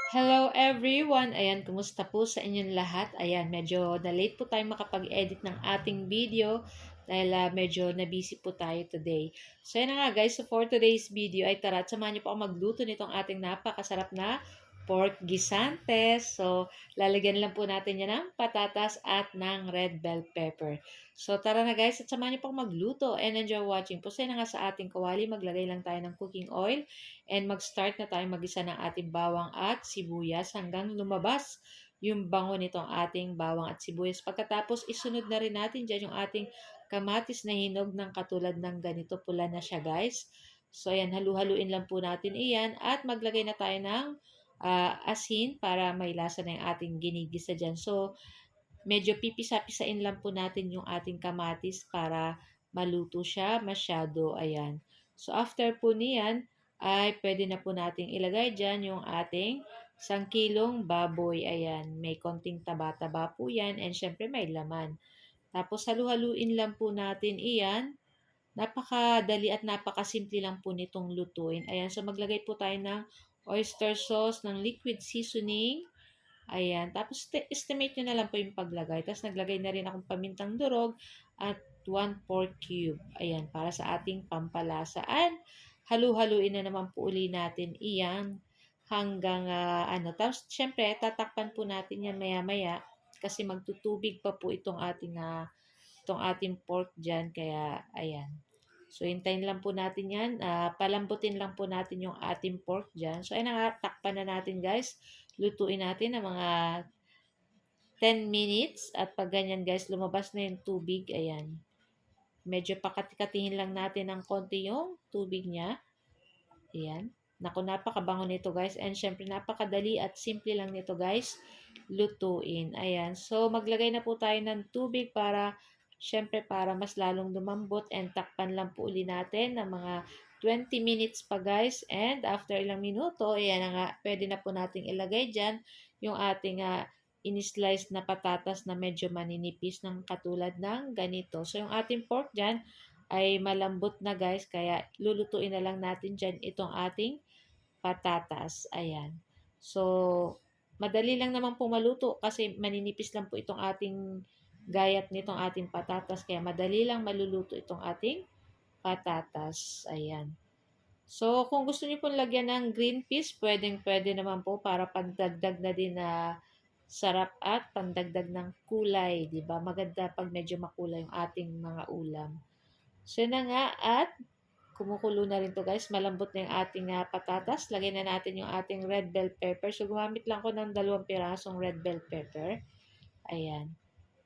Hello everyone! Ayan, kumusta po sa inyong lahat? Ayan, medyo na-late po tayo makapag-edit ng ating video dahil medyo na-busy po tayo today. So yan na nga guys, so for today's video ay tara at samahan niyo po ako magluto nitong ating napakasarap na pork gisantes. So lalagyan lang po natin yan ng patatas at ng red bell pepper. So tara na guys at samahan niyo po ako magluto and enjoy watching po. So yan na nga sa ating kawali, maglagay lang tayo ng cooking oil. And mag-start na tayo magisa ng ating bawang at sibuyas hanggang lumabas yung bango nitong ating bawang at sibuyas. Pagkatapos, isunod na rin natin dyan yung ating kamatis na hinog ng katulad ng ganito pula na siya guys. So ayan, halu-haluin lang po natin iyan at maglagay na tayo ng asin para may lasa na yung ating ginigisa dyan. So medyo pipisa-pisain lang po natin yung ating kamatis para maluto siya masyado. Ayan. So, after po niyan, ay pwede na po nating ilagay dyan yung ating 1 kilong baboy. Ayan. May konting taba-taba po yan and syempre may laman. Tapos, halu-haluin lang po natin iyan. Napakadali at napakasimple lang po nitong lutuin. Ayan. So, maglagay po tayo ng oyster sauce, ng liquid seasoning. Ayan. Tapos, estimate nyo na lang po yung paglagay. Tapos, naglagay na rin akong pamintang durog at 1/4 cube. Ayan. Para sa ating pampalasa. And, halu-haluin na naman po uli natin iyan hanggang ano. Tapos, syempre, tatakpan po natin yan maya-maya kasi magtutubig pa po itong ating pork dyan. Kaya, ayan. So, hintayin lang po natin yan. Palambutin lang po natin yung ating pork dyan. So, ayan nga, takpan na natin guys. Lutuin natin ng mga 10 minutes. At pag ganyan guys, lumabas na yung tubig. Ayan. Medyo pakati-katihin lang natin ng konti yung tubig niya. Ayan. Naku, napakabango nito guys. And syempre, napakadali at simple lang nito guys lutuin. Ayan. So, maglagay na po tayo ng tubig syempre, para mas lalong lumambot and takpan lang po uli natin ng mga 20 minutes pa guys. And after ilang minuto, ayan na nga, pwede na po nating ilagay dyan yung ating in-slice na patatas na medyo maninipis ng katulad ng ganito. So, yung ating pork dyan ay malambot na guys, kaya lulutuin na lang natin dyan itong ating patatas. Ayan. So, madali lang naman po maluto kasi maninipis lang po itong ating gayat nitong ating patatas. Kaya madali lang maluluto itong ating patatas. Ayan. So, kung gusto niyo pong lagyan ng green peas, pwedeng-pwede naman po para pagdagdag na din na sarap at pandagdag ng kulay, 'di ba? Maganda pag medyo makulay yung ating mga ulam. So, yun na nga at kumukulo na rin to guys. Malambot na yung ating patatas. Lagay na natin yung ating red bell pepper. So, gumamit lang ko ng 2 pirasong red bell pepper. Ayan.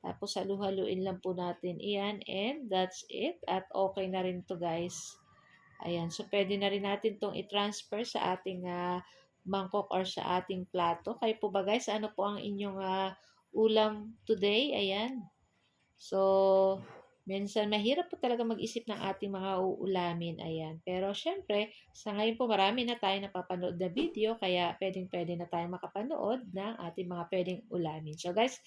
Tapos, halu-haluin lang po natin iyan. And that's it. At okay na rin to guys. Ayan. So, pwede na rin natin tong i-transfer sa ating mangkok or sa ating plato. Kayo po ba guys, ano po ang inyong ulam today? Ayan. So, minsan mahirap po talaga mag-isip ng ating mga uulamin, ayan. Pero syempre, sa ngayon po marami na tayong napapanood na video, kaya pwedeng-pwede na tayong makapanood ng ating mga pwedeng ulamin. So guys,